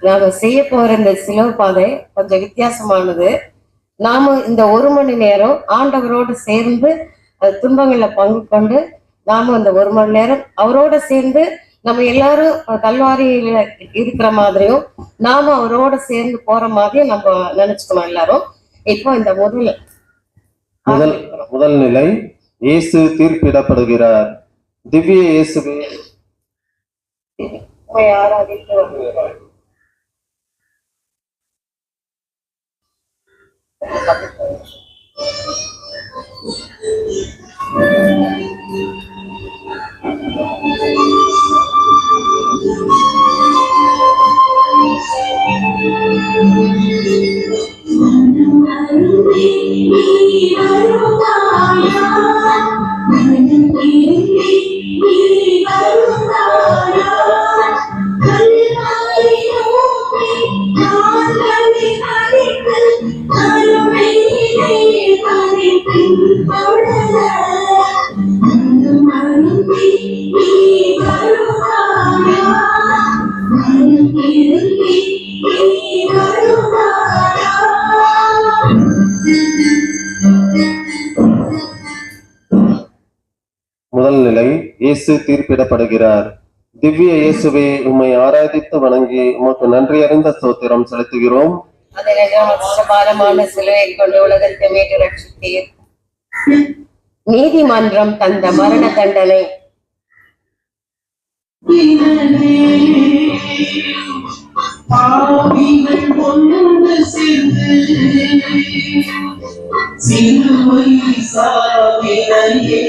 நாம செய்ய போற இந்த சிலுவை பாதை கொஞ்சம் வித்தியாசமானது. நாம இந்த 1 மணி நேரம் ஆண்டவரோடு சேர்ந்து துன்பங்கள்ல பங்கு கொண்டு நாம இந்த 1 மணி நேரம் அவரோட சேர்ந்து நம்ம எல்லாரும் கல்வாரியில இருக்கிற மாதிரியும் நாம அவரோட சேர்ந்து போற மாதிரியும் நம்ம நினைச்சுக்கணும் எல்லாரும். இப்போ இந்த முதல் நிலை, இயேசு தீர்ப்பிடப்படுகிறார். திவ்ய இயேசுவே ஆராதித்து வருகிறார். முதல் நிலை, இயேசு தீர்ப்பிடப்படுகிறார். திவ்ய இயேசுவே, உம்மை ஆராதித்து வணங்கி உமக்கு நன்றி அறிந்த ஸ்தோத்திரம் செலுத்துகிறோம். சிலுவை கொண்டு உலகத்தை மீட்டு ரட்சித்தீர். நீதிமன்றம் தந்த மரண தண்டனை பாவிகள் ஒன்று சேர்ந்து சிலுவை சாவினையே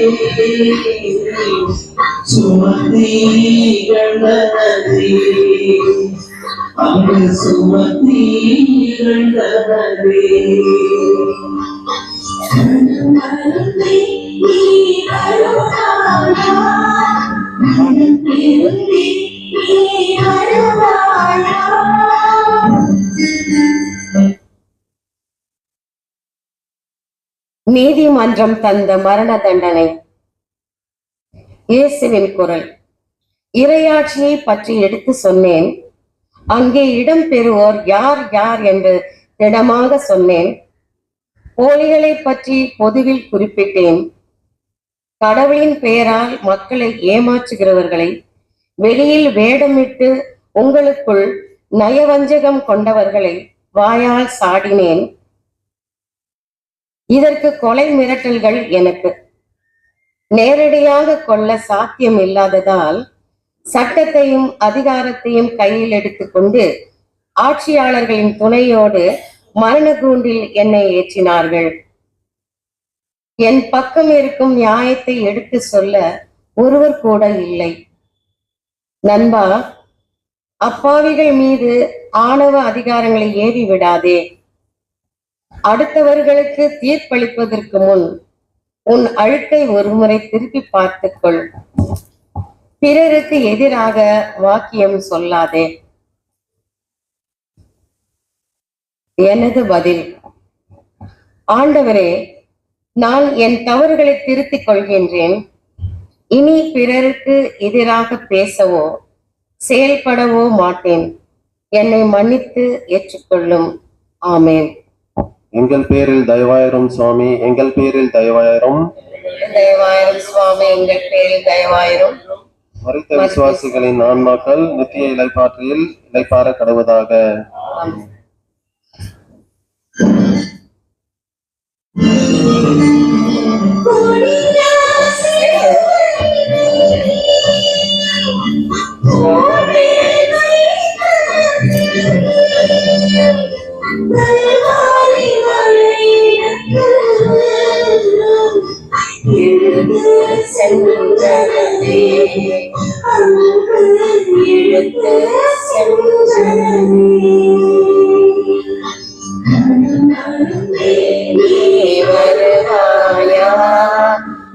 சுமந்தீர்களே, அங்கு சுமந்தீர்களே. நீதிமன்றம் தந்த மரண தண்டனை. இயேசுவின் குரல். இறையாட்சியை பற்றி எடுத்து சொன்னேன். அங்கே இடம் பெறுவோர் யார் யார் என்று திடமாக சொன்னேன். போலிகளை பற்றி பொதுவில் குறிப்பிட்டேன். கடவுளின் பெயரால் மக்களை ஏமாற்றுகிறவர்களை வெளியில் வேடமிட்டு உங்களுக்குள் நயவஞ்சகம் கொண்டவர்களை வாயால் சாடினேன். இதற்கு கொலை மிரட்டல்கள் எனக்கு. நேரடியாக கொல்ல சாத்தியம் இல்லாததால் சட்டத்தையும் அதிகாரத்தையும் கையில் எடுத்துக்கொண்டு ஆட்சியாளர்களின் துணையோடு மரண கூண்டில் என்னை ஏற்றினார்கள். என் பக்கம் இருக்கும் நியாயத்தை எடுத்து சொல்ல ஒருவர் கூட இல்லை. நண்பா, அப்பாவிகள் மீது ஆணவ அதிகாரங்களை ஏவி விடாதே. அடுத்தவர்களுக்கு தீர்ப்பளிப்பதற்கு முன் உன் அழுக்கை ஒருமுறை திருப்பி பார்த்துக்கொள். பிறருக்கு எதிராக வாக்கியம் சொல்லாதே. எனது பதில். ஆண்டவரே, நான் என் தவறுகளை திருத்திக் கொள்கின்றேன். இனி பிறருக்கு எதிராக பேசவோ செயல்படவோ மாட்டேன். என்னை மன்னித்து ஏற்றுக்கொள்ளும். ஆமேன். எங்கள் பேரில் தயவாயிரும் சுவாமி, எங்கள் பேரில் தயவாயிரும். தயவாயிரும் சுவாமி, எங்கள் பேரில் தயவாயிரும். மரித்த விசுவாசிகளின் ஆன்மாக்கள் நித்திய இளைப்பாற்றியில் இளைப்பாற கடவுதாக.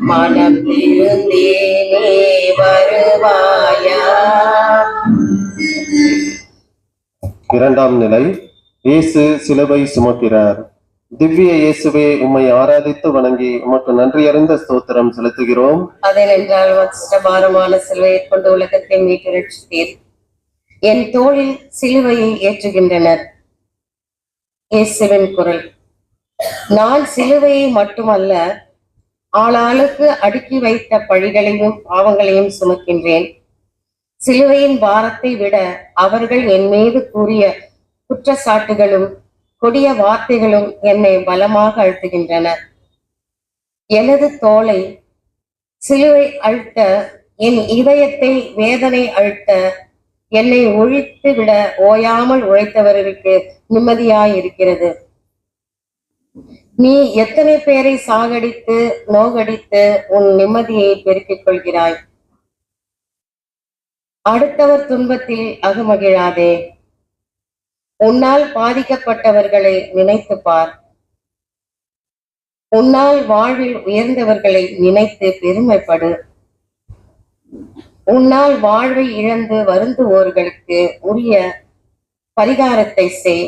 மனம் திருந்தேனே வருவாயா. இரண்டாம் நிலை, இயேசு சிலுவை சுமக்கிறார். திவ்ய இயேசுவே, உம்மை ஆராதித்து வணங்கி உமக்கு நன்றி அறிந்த ஸ்தோத்திரம் செலுத்துகிறோம். அதேனென்றால் பாரமான சிலுவையை கொண்டு உலகத்தை மீட்டு ரட்சித்தீர். என் தோளில் சிலுவையை ஏற்றுகின்றனர். இயேசுவின் குரல். நான் சிலுவையை மட்டுமல்ல, ஆளாளுக்கு அடுக்கி வைத்த பழிகளையும் பாவங்களையும் சுமக்கின்றேன். சிலுவையின் பாரத்தை விட அவர்கள் என் மீது கூறிய குற்றச்சாட்டுகளும் கொடிய வார்த்தைகளும் என்னை பலமாக அழுத்துகின்றன. எனது தோளை சிலுவை அழுத்த, என் இதயத்தை வேதனை அழுத்த, என்னை ஒழித்து விட ஓயாமல் உழைத்தவர்களுக்கு நிம்மதியாயிருக்கிறது. நீ எத்தனை பேரை சாகடித்து நோகடித்து உன் நிம்மதியை பெருக்கிக் கொள்கிறாய். அடுத்தவர் துன்பத்தில் அகமகிழாதே. உன்னால் பாதிக்கப்பட்டவர்களை நினைத்து பார். உன்னால் வாழ்வில் உயர்ந்தவர்களை நினைத்து பெருமைப்படு. உன்னால் வாழ்வை இழந்து வருந்துவோர்களுக்கு உரிய பரிகாரத்தை செய்.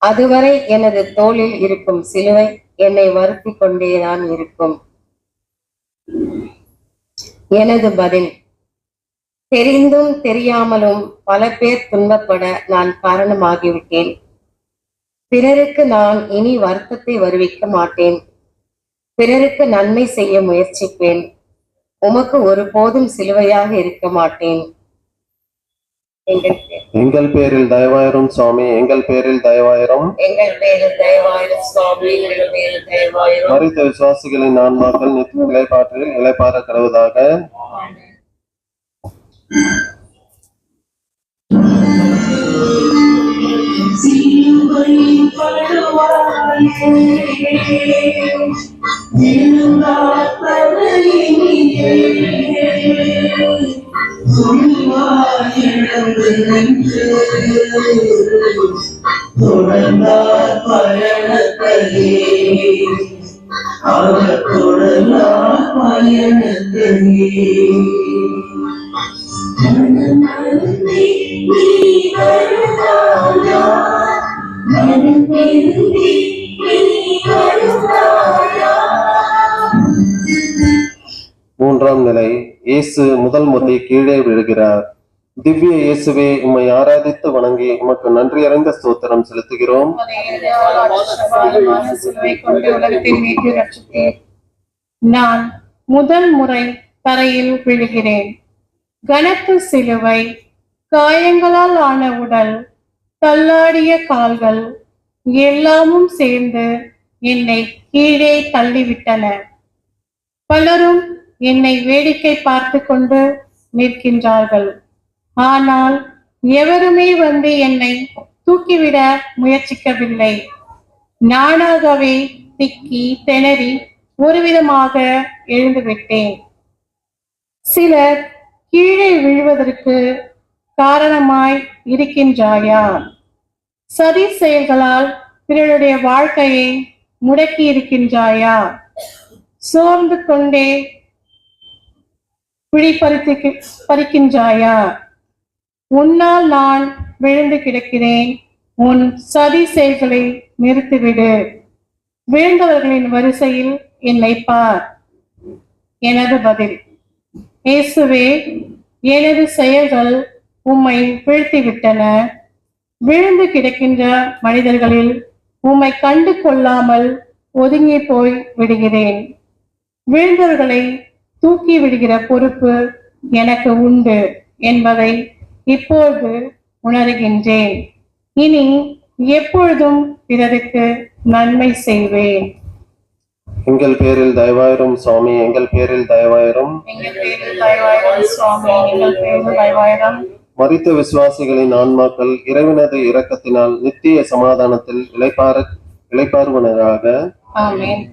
அதுவரை எனது தோளில் இருக்கும் சிலுவை என்னை வருத்தி கொண்டேதான் இருக்கும். எனது பதில்: தெரிந்தும் தெரியாமலும் பல பேர் துன்பப்பட நான் காரணமாகிவிட்டேன். பிறருக்கு நான் இனி வருத்தத்தை வருவிக்க மாட்டேன். பிறருக்கு நன்மை செய்ய முயற்சிப்பேன். உமக்கு ஒருபோதும் சிலுவையாக இருக்க மாட்டேன். எங்கள் பேரில் தயவாயிரும் சுவாமி, எங்கள் பேரில் தயவாயிரும். எங்கள் பேரில் தயவாயிரும் சுவாமி, எங்கள் பேரில் தயவாயிரும். மரித்த விசுவாசிகளின் ஆன்மாக்கள் நித்திய இளைப்பாற்றில் இளைப்பாற கடவுதாக. சிலுவையின் படுவாயே, எழுந்தாற்பதையினியே, துணிவாயிழந்து நின்று தொடர்ந்தார் பயணத்தையே, அவர் தொடர்ந்தார் பயணத்தையே. மனமருந்தி நீ வருவாயா, மனமிருந்தி நீ வருவாயா. மூன்றாம் நிலை. இயேசு முதல் முறை கீழே விழுகிறார். திவ்ய இயேசுவே, உம்மை ஆராதித்து வணங்கி உமக்கு நன்றி அறிந்த ஸ்தோத்திரம் செலுத்துகிறோம். நான் முதல் முறை தரையில் விழுகிறேன். கனத்த சிலுவை, காயங்களால் ஆன உடல், தள்ளாடிய கால்கள் எல்லாமும் சேர்ந்து என்னை கீழே தள்ளிவிட்டன. பலரும் என்னை வேடிக்கை பார்த்து கொண்டு நிற்கின்றார்கள். ஆனால் எவருமே வந்து என்னை தூக்கிவிட முயற்சிக்கவில்லை. நானாகவே திக்கி திணறி ஒருவிதமாக எழுந்துவிட்டேன். சிலர் கீழே விழுவதற்கு காரணமாய் இருக்கின்றாயா? சதி செயல்களால் பிறருடைய வாழ்க்கையை முடக்கி இருக்கின்றாயா? சோர்ந்து கொண்டே பிடி பறிக்கின்றாயா? உன்னால் நான் விழுந்து கிடக்கிறேன். உன் சதி செயல்களை நிறுத்திவிடு. விழுந்தவர்களின் வரிசையில் என்னை பார். எனது பதில்: இயேசுவே, எனது செயல்கள் உம்மை வீழ்த்திவிட்டன. விழுந்து கிடக்கின்ற மனிதர்களில் உம்மை கண்டு கொள்ளாமல் ஒதுங்கி போய் விடுகிறேன். விழுந்தவர்களை தூக்கி விடுகிற பொறுப்பு எனக்கு உண்டு என்பதை இப்பொழுது உணர்கின்றேன். இனி எப்பொழுதும் பிறருக்கு நன்மை செய்வேன். எங்கள் பேரில் தயவாயிரும் சுவாமி, எங்கள் பேரில் தயவாயிரும். எங்கள் பேரில் தயவாயிரும் சுவாமி, எங்கள் பேரில் தயவாயிரும். மரித்த விசுவாசிகளின் ஆன்மாக்கள் இறைவனது இரக்கத்தினால் நித்திய சமாதானத்தில் இளைப்பாறுவனராக. ஆமென்.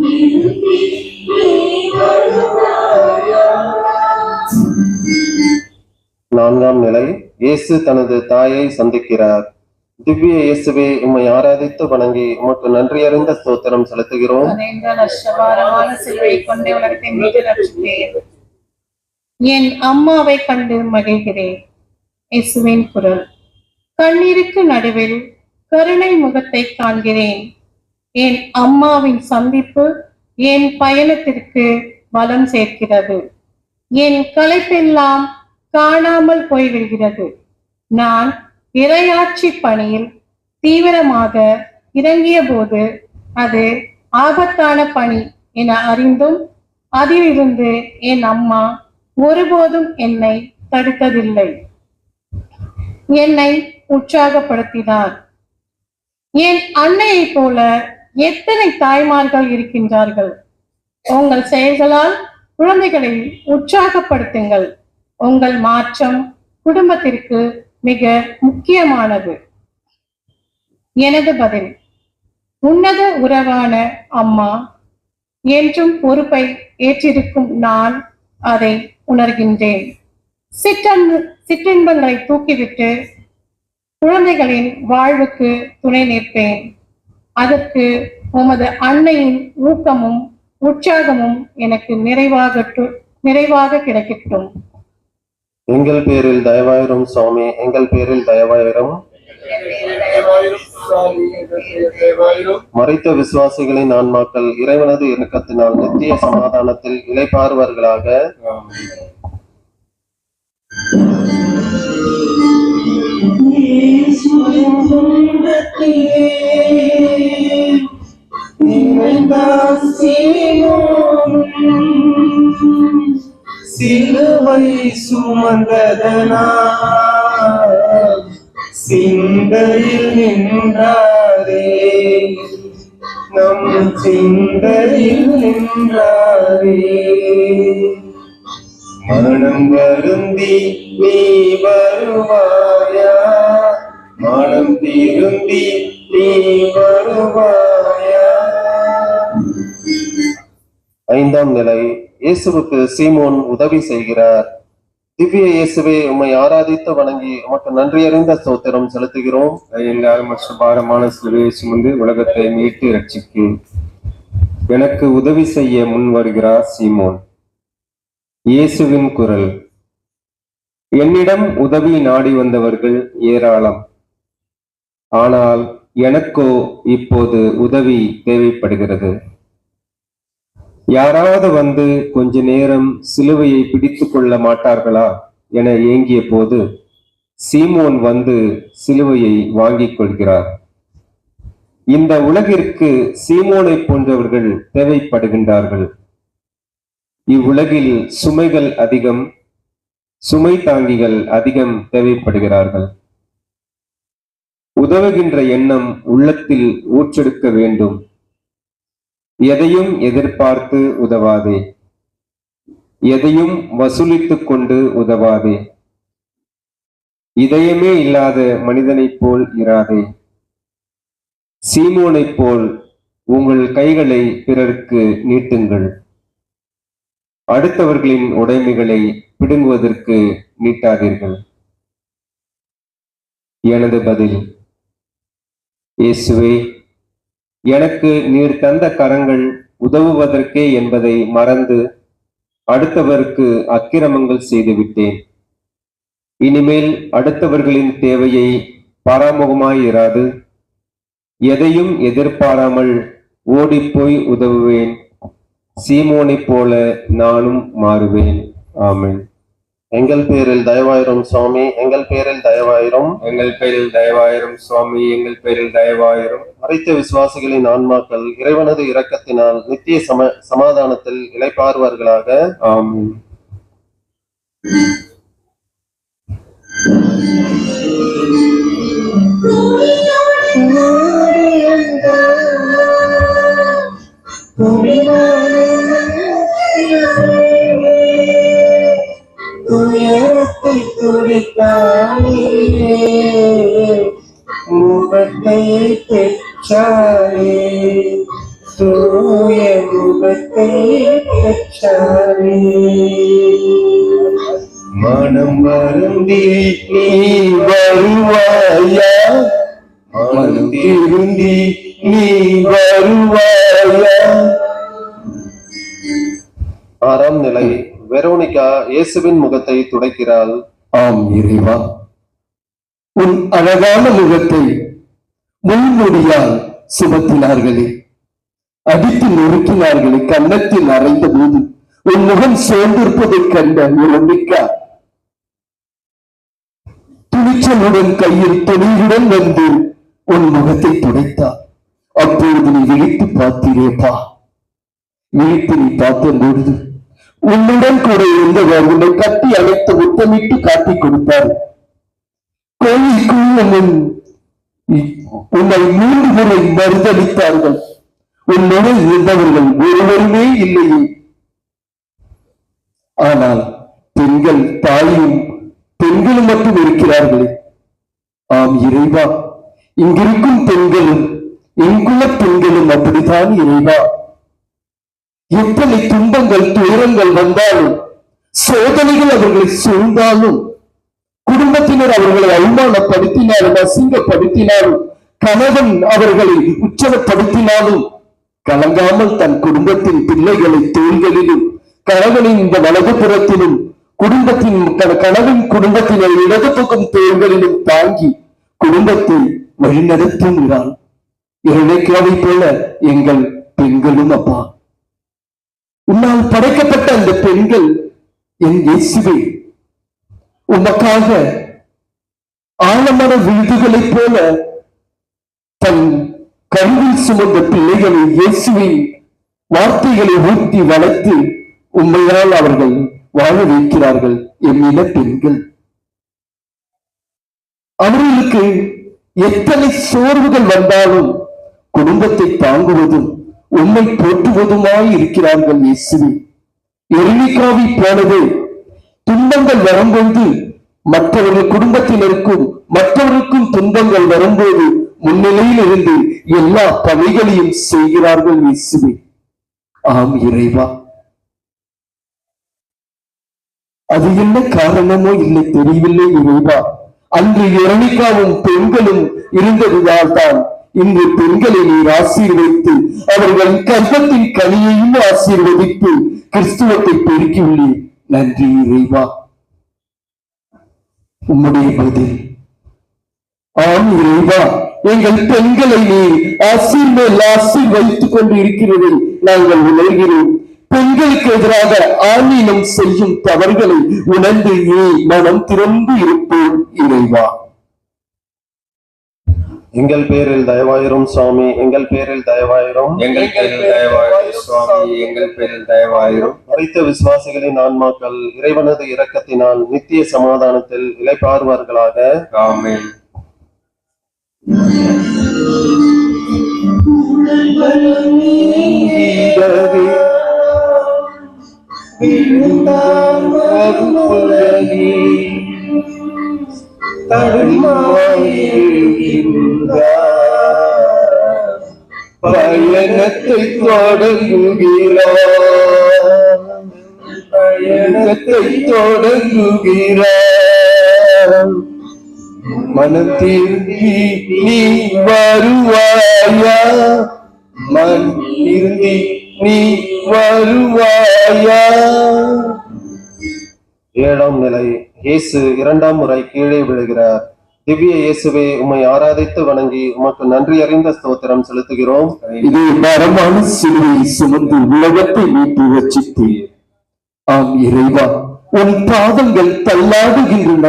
விரும்பி நீ வருவாயா? நான்காம் நிலை, இயேசு தனது தாயை சந்திக்கிறார். திவ்ய இயேசுவே, உம்மை ஆராதித்து வணங்கி உமக்கு நன்றியறிந்த ஸ்தோத்திரம் செலுத்துகிறோம். அடைந்த நஷ்டபாரமான சிலுவை கொண்டே உலகத்தை மீட்டு ரட்சித்தேன். என் அம்மாவை கண்டு மகிழ்கிறேன். இயேசுவின் குரல். கண்ணீருக்கு நடுவில் கருணை முகத்தை காண்கிறேன். என் அம்மாவின் சந்திப்பு என் பயணத்திற்கு பலம் சேர்க்கிறது. என் களைப்பெல்லாம் காணாமல் போய்விடுகிறது. நான் இறையாட்சி பணியில் தீவிரமாக இறங்கிய போது அது ஆபத்தான பணி என அறிந்தும் அதிலிருந்து என் அம்மா ஒருபோதும் என்னை தடுத்ததில்லை. என்னை உற்சாகப்படுத்தினார். என் அன்னையைப் போல எத்தனை தாய்மார்கள் இருக்கின்றார்கள். உங்கள் செயல்களால் குழந்தைகளை உற்சாகப்படுத்துங்கள். உங்கள் மாற்றம் குடும்பத்திற்கு மிக முக்கியமானது. எனது பதில். உன்னத உறவான அம்மா என்றும் பொறுப்பை ஏற்றிருக்கும் நான் அதை உணர்கின்றேன். சிற்றின்பங்களை தூக்கிவிட்டு குழந்தைகளின் வாழ்வுக்கு துணை நிற்பேன். அதற்கு உமது அன்னையின் ஊக்கமும் உற்சாகமும் எனக்கு நிறைவாக கிடைக்கட்டும். எங்கள் பேரில் தயவாயிரும் சுவாமி, எங்கள் பேரில் தயவாயிரும். மறைத்த விசுவாசிகளின் ஆன்மாக்கள் இறைவனது இறக்கத்தினால் நித்திய சமாதானத்தில் இளைப்பாறுவார்களாக. சிலுவை சுமந்ததனால் சிந்தையில் நின்றாரே, நம் சிந்தையில் நின்றாரே. மனம் வருந்தி நீ வருவாயா? மனம் திருந்தி நீ வருவாயா? ஐந்தாம் நிலை, இயேசுவுக்கு சீமோன் உதவி செய்கிறார். திவ்ய இயேசுவே, உம்மை ஆராதித்து வணங்கி உமக்கு நன்றியறிந்த ஸ்தோத்திரம் செலுத்துகிறோம். எல்லாரும் பாரமான சிலுவையை சுமந்து உலகத்தை மீட்டு ரட்சிக்கு எனக்கு உதவி செய்ய முன் வருகிறார் சீமோன். இயேசுவின் குரல். என்னிடம் உதவி நாடி வந்தவர்கள் ஏராளம். ஆனால் எனக்கோ இப்போது உதவி தேவைப்படுகிறது. யாராவது வந்து கொஞ்ச நேரம் சிலுவையை பிடித்து கொள்ள மாட்டார்களா என ஏங்கிய போது சீமோன் வந்து சிலுவையை வாங்கிக் கொள்கிறார். இந்த உலகிற்கு சீமோனை போன்றவர்கள் தேவைப்படுகின்றார்கள். இவ்வுலகில் சுமைகள் அதிகம், சுமை தாங்கிகள் அதிகம் தேவைப்படுகிறார்கள். உதவுகின்ற எண்ணம் உள்ளத்தில் ஊற்றெடுக்க வேண்டும். எதையும் எதிர்பார்த்து உதவாதே. எதையும் வசூலித்துக் கொண்டு உதவாதே. இதயமே இல்லாத மனிதனைப் போல் இராதே. சீமோனைப் போல் உங்கள் கைகளை பிறருக்கு நீட்டுங்கள். அடுத்தவர்களின் உடைமைகளை பிடுங்குவதற்கு நீட்டாதீர்கள். எனது பதில். இயேசுவே, எனக்கு நீர் தந்த கரங்கள் உதவுவதற்கே என்பதை மறந்து அடுத்தவருக்கு அக்கிரமங்கள் செய்துவிட்டேன். இனிமேல் அடுத்தவர்களின் தேவையை பாராமுகமாயிராது, எதையும் எதிர்பாராமல் ஓடிப்போய் உதவுவேன். சீமோனைப் போல நானும் மாறுவேன். ஆமென். எங்கள் பேரில் தயவாயிரும் சுவாமி, எங்கள் பேரில் தயவாயிரும். எங்கள் பேரில் தயவாயிரும் சுவாமி, எங்கள் பேரில் தயவாயிரும். மறைத்த விசுவாசிகளின் ஆன்மாக்கள் இறைவனது இரக்கத்தினால் நித்திய சமாதானத்தில் இளைப்பாறுவார்களாக. ஆமென். துயரத்தை துடித்தானே, முகத்தை பெற்றானே. தூய முகத்தை பெற்றாரே. மனம் வருந்தி நீ வருவாயா, மனம் திருந்தி நீ வருவாயா. ஆறாம் நிலை வெரோனிகா இயேசுவின் முகத்தை துடைக்கிறாள். ஆம் இறைவா, உன் அழகான முகத்தை முள்முடியால் சுமத்தினார்களே, அடித்து நொறுக்கினார்களே, கன்னத்தில் அறைந்த போது உன் முகம் சோர்ந்திருப்பதைக் கண்ட வெரோனிகா துணிச்சலுடன் கையில் துணியுடன் வந்து உன் முகத்தை துடைத்தார். அப்பொழுது நீ விழித்து பார்த்தீரேப்பா. விழித்து நீ பார்த்த பொழுது உன்னுடன் கூட இருந்தவர் உன்னை கட்டி அழைத்து முத்தமிட்டு காட்டிக் கொடுத்தார். கோயிலுக்குள்ள உன்னை 3 முறை மறுதளித்தார்கள். உன்னுடன் இருந்தவர்கள் ஒருவருமே இல்லையே. ஆனால் பெண்கள் தாயும் பெண்களும் மட்டும் இருக்கிறார்களே. ஆம் இறைவா, இங்கிருக்கும் பெண்களும் இங்குள்ள பெண்களும் அப்படித்தான் இறைவா. எத்தனை துன்பங்கள் துயரங்கள் வந்தாலும், சோதனைகள் அவர்களை சூழ்ந்தாலும், குடும்பத்தினர் அவர்களை அவமானப்படுத்தினாலும் அசிங்கப்படுத்தினாலும், கணவன் அவர்களை உற்சவப்படுத்தினாலும் கலங்காமல் தன் குடும்பத்தின் பிள்ளைகளை தோள்களிலும், கணவனின் இந்த வலது புறத்திலும், கணவன் குடும்பத்தினர் இடது பக்கம் தோள்களிலும் தாங்கி குடும்பத்தை வழிநடத்துகிறான். இரணைக்காவை போல எங்கள் பெண்களும் அப்பா. உன்னால் படைக்கப்பட்ட அந்த பெண்கள் என் இயேசுவே, உமக்காக ஆழமான விழுதுகளைப் போல தன் கருவில் சுமந்த பிள்ளைகளை இயேசுவின் வார்த்தைகளை ஊட்டி வளர்த்து உண்மையால் அவர்கள் வாழ வைக்கிறார்கள். எம்மின பெண்கள் அவர்களுக்கு எத்தனை சோர்வுகள் வந்தாலும் குடும்பத்தை தாங்குவதும் உண்மை போற்றுவதுமாய் இருக்கிறார்கள். இயேசுவே, எரினிகாவை போலவே துன்பங்கள் வரும்போது மற்றவர்கள் குடும்பத்தினருக்கும் மற்றவருக்கும் துன்பங்கள் வரும்போது முன்னிலையில் இருந்து எல்லா பணிகளையும் செய்கிறார்கள். இயேசுவே, ஆம் இறைவா, அது என்ன காரணமோ இல்லை தெரியவில்லை இறைவா. அன்று எரணிகாவும் பெண்களும் இருந்ததுதான் தான் இன்று பெண்களை நீர் ஆசீர்வதித்து அவர்கள் கர்ப்பத்தின் கனியையும் ஆசீர்வதித்து கிறிஸ்துவத்தை பெருக்கியுள்ளீர். நன்றி இறைவா. உம்முடைய பதில் ஆம் இறைவா, எங்கள் பெண்களை நீர் ஆசீர்வதித்துக் கொண்டு இருக்கிறதை நாங்கள் உணர்கிறோம். பெண்களுக்கு எதிராக ஆணீனம் செய்யும் தவறுகளை உணர்ந்து நீ மனம் திறந்து இருப்போம் இறைவா. எங்கள் பேரில் தயவாயிரும் சுவாமி, எங்கள் பேரில் தயவாயிரும், எங்கள் பேரில் தயவாயிரும் சுவாமி, எங்கள் பேரில் தயவாயிரும். மரித்த விசுவாசிகளின் ஆன்மாக்கள் இறைவனது இரக்கத்தினால் நித்திய சமாதானத்தில் இளைப்பாறுவார்களாக. ஆமென். பயணத்தை தொடங்குகிறார், பயணத்தை தொடங்குகிறார். மனம் திரும்பி நீ வருவாயா, மனம் திரும்பி நீ வருவாயா. ஏழாம் நிலை இயேசு 2ஆம் முறை கீழே விழுகிறார். திவ்ய இயேசுவே, உம்மை ஆராதித்து வணங்கி உமக்கு நன்றி அறிந்த ஸ்தோத்திரம் செலுத்துகிறோம். இது மரமான சிலுவை சுமந்து உலகத்தை மீட்டு ரட்சித்து. ஆம் இறைவா, உன் பாதங்கள் தள்ளாடுகின்றன.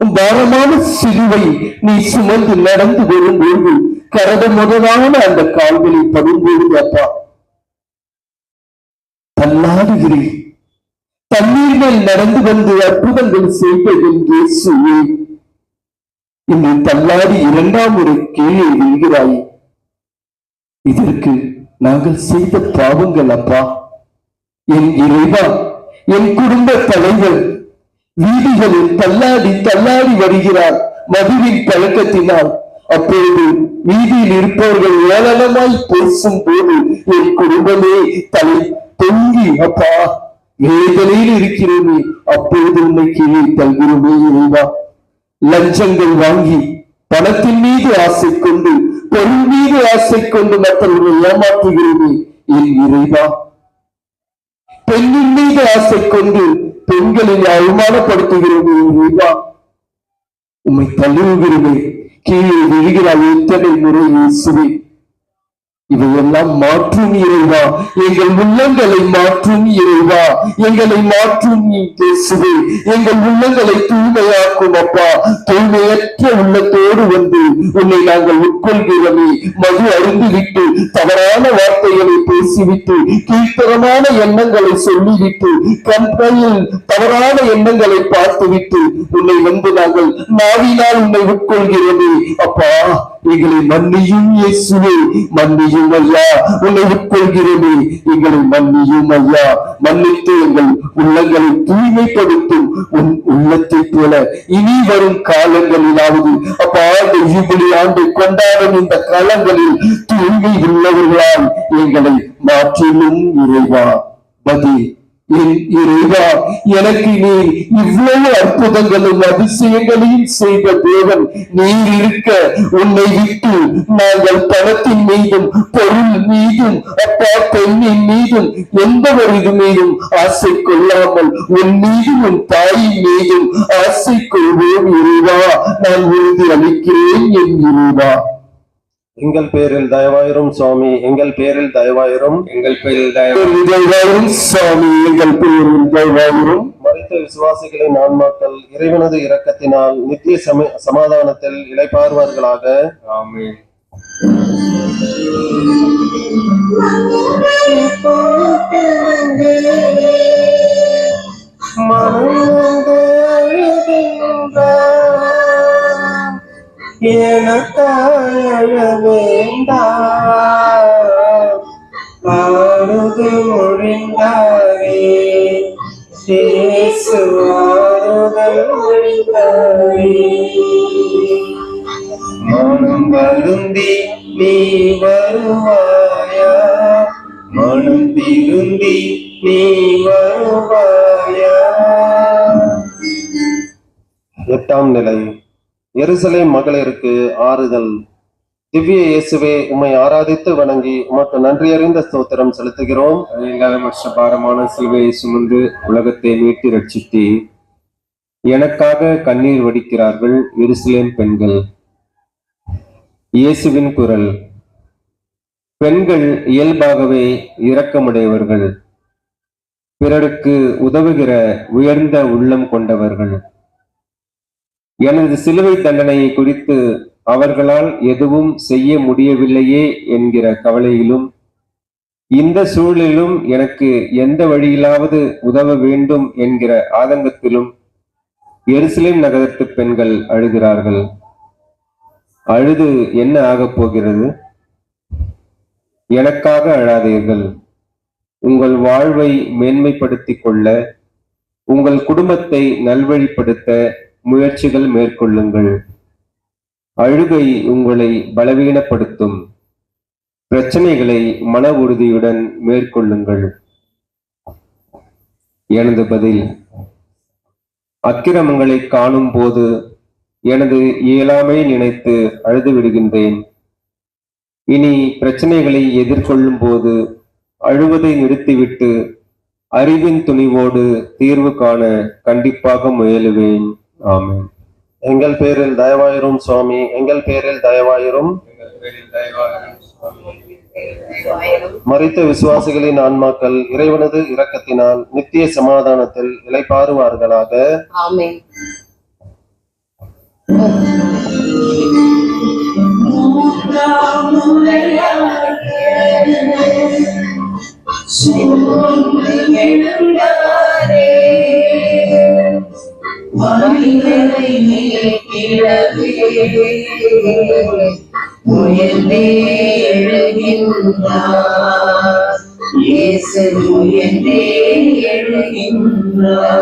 பாரமான சிலுவை நீ சுமந்து நடந்து வரும்போது கரட முதலான அந்த கால்களில் படும்போது அப்பா தள்ளாடுகிறேன். தண்ணீர் மேல் நடந்து வந்து அற்புதங்கள் செய்ததில் இயேசுவே, இன்று தள்ளாடி 2ஆம் முறை கீழே விழுகிறாய். இதற்கு நாங்கள் செய்த பாவங்கள் அப்பா. என் இறைவா, என் குடும்ப தலைவர் வீதிகளில் தள்ளாடி தள்ளாடி வருகிறார். மதுவின் பழக்கத்தினால் அப்பொழுது வீதியில் இருப்பவர்கள் ஏளனமாய் பேசும் போது என் குடும்பமே தலை தொங்கி அப்பா வேதனையில் இருக்கிறோமே, அப்பொழுது உன்னை கீழே தள்ளுகிறோமே இறைவா. லஞ்சங்கள் வாங்கி பணத்தின் மீது ஆசை கொண்டு பொருள் மீது ஆசை கொண்டு மற்றவர்களை ஏமாற்றுகிறோமே என் இறைவா. பெண்ணின் மீது ஆசை கொண்டு பெண்களை அவமானப்படுத்துகிறோமே இறைவா. உம்மை தள்ளுகிறோமே, கீழே விழுகிறாய் எத்தனை முறை இயேசுவே. இவையெல்லாம் மாற்றும் இறைவா, எங்கள் உள்ளங்களை மாற்றும் இறைவா, எங்களை மாற்றும் இயேசுவே, எங்கள் உள்ளங்களை தூய்மையாக்கும் அப்பா. தூய்மையற்ற உள்ளத்தோடு வந்து உன்னை நாங்கள் உட்கொள்கிறோமே, மது அருந்திவிட்டு தவறான வார்த்தைகளை பேசிவிட்டு கீழ்த்தரமான எண்ணங்களை சொல்லிவிட்டு கண்மையில் தவறான எண்ணங்களை பார்த்துவிட்டு உன்னை வந்து நாங்கள் நாவினால் உன்னை உட்கொள்கிறோமே அப்பா. எங்களை மன்னியும் இயேசுவே, மன்னியும் ஐயா. உன்னை உட்கொள்கிறோமே, எங்களை மன்னியும் ஐயா. மன்னித்து எங்கள் உள்ளங்களை தூய்மைப்படுத்தும் உன் உள்ளத்தை போல இனி வரும் காலங்களிலாவது அப்பா ஆண்டு யூபிலி ஆண்டு கொண்டாடும் இந்த காலங்களில் தூய்மை உள்ளவர்களால் எங்களை மாற்றிலும் இறைவா. பதில் என் இறைவா, எனக்கு நீர் இவ்வளவு அற்புதங்களும் அதிசயங்களையும் செய்த தேவன் நீர் இருக்க உன்னை விட்டு நாங்கள் பணத்தின் மீதும் பொருள் மீதும் அப்பா பெண்ணின் மீதும் எந்த ஒரு இது மீதும் ஆசை கொள்ளாமல் உன் மீதும் உன் தாயின் மீதும் ஆசை கொள்வோம் இறைவா. நான் உறுதி அளிக்கிறேன் என் இறைவா. எங்கள் பேரில் தயவாயிரும் சுவாமி, எங்கள் பேரில் தயவாயிரும், எங்கள் பேரில் தயவாயிரும் சாமி, எங்கள் பேரில் தயவாயிரும். மரித்த விசுவாசிகளின் ஆன்மாக்கள் இறைவனது இரக்கத்தினால் நித்திய சமாதானத்தில் இளைப்பாறுவார்களாக. ஆமென். எனக்காக வேண்டாம் ஆறுது மொழிந்தாரே, இயேசு ஆறுதல் மொழிந்தாரே. மனம் வருந்தி நீ வருவாயா, மனம் திருந்தி நீ வருவாயா. 8ஆம் நிலை. எருசலேம் மகளிருக்கு ஆறுதல். திவ்ய இயேசுவே, உம்மை ஆராதித்து வணங்கி உமக்கு நன்றியறிந்த ஸ்தோத்திரம் செலுத்துகிறோம். மற்ற பாரமான சிலுவையை சுமந்து உலகத்தை மீட்டு ரட்சித்து எனக்காக கண்ணீர் வடிக்கிறார்கள் எருசலேம் பெண்கள். இயேசுவின் குரல். பெண்கள் இயல்பாகவே இரக்கமுடையவர்கள், பிறருக்கு உதவுகிற உயர்ந்த உள்ளம் கொண்டவர்கள். எனது சிலுவை தண்டனையை குறித்து அவர்களால் எதுவும் செய்ய முடியவில்லையே என்கிற கவலையிலும் இந்த சூழலிலும் எனக்கு எந்த வழியிலாவது உதவ வேண்டும் என்கிற ஆதங்கத்திலும் எருசலேம் நகரத்து பெண்கள் அழுகிறார்கள். அழுது என்ன ஆகப் போகிறது? எனக்காக அழாதீர்கள். உங்கள் வாழ்வை மேன்மைப்படுத்திக் கொள்ள, உங்கள் குடும்பத்தை நல்வழிப்படுத்த முயற்சிகள் மேற்கொள்ளுங்கள். அழுகை உங்களை பலவீனப்படுத்தும். பிரச்சனைகளை மன உறுதியுடன் மேற்கொள்ளுங்கள். எனது பதில். அக்கிரமங்களை காணும் போது எனது இயலாமை நினைத்து அழுது விடுகின்றேன். இனி பிரச்சனைகளை எதிர்கொள்ளும் போது அழுவதை நிறுத்திவிட்டு அறிவின் துணிவோடு தீர்வு காண கண்டிப்பாக முயலுவேன். ஆமென். எங்கள் பேரில் தயவாயிரும் சுவாமி, எங்கள் பேரில் தயவாயிரும். மரித்த விசுவாசிகளின் ஆன்மாக்கள் இறைவனது இரக்கத்தினால் நித்திய சமாதானத்தில் இளைப்பாறுவார்களாக. ஆமென். மனிதனை மீட்கிறவே முயன்றே எழுகின்றார். இயேசு முயன்றே எழுகின்றார்.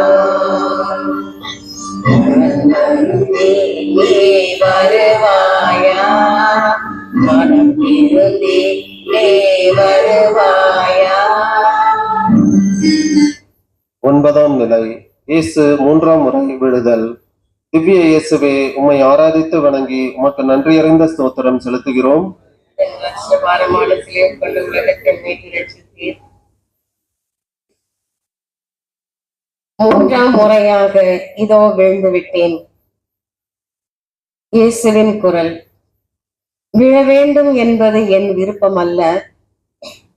நீ வருவாயா, மனம் திருந்தி நீ வருவாயா. 9ஆம் நிலை. இயேசு 3ஆம் முறை விழுதல். திவ்ய இயேசுவே, உம்மை ஆராதித்து வணங்கி உமக்கு நன்றியறிந்த ஸ்தோத்திரம் செலுத்துகிறோம். பாரமான சிலையை கொண்டு உலகத்தை மீட்டு ரட்சித்தீர். 3ஆம் முறையாக இதோ விழுந்து விட்டேன். இயேசுவின் குரல். விழ வேண்டும் என்பது என் விருப்பம் அல்ல,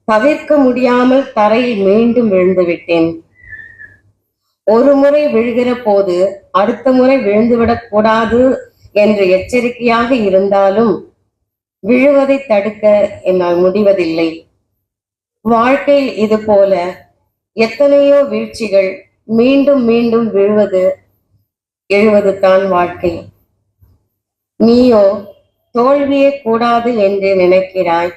தவிர்க்க முடியாமல் தரையில் மீண்டும் விழுந்து விட்டேன். ஒரு முறை விழுகிற போது அடுத்த முறை விழுந்துவிடக் கூடாது என்று எச்சரிக்கையாக இருந்தாலும் விழுவதை தடுக்க என்னால் முடிவதில்லை. வாழ்க்கையில் இது போல எத்தனையோ வீழ்ச்சிகள், மீண்டும் மீண்டும் எழுவது தான் வாழ்க்கை. நீயோ தோல்வியே கூடாது என்று நினைக்கிறாய்.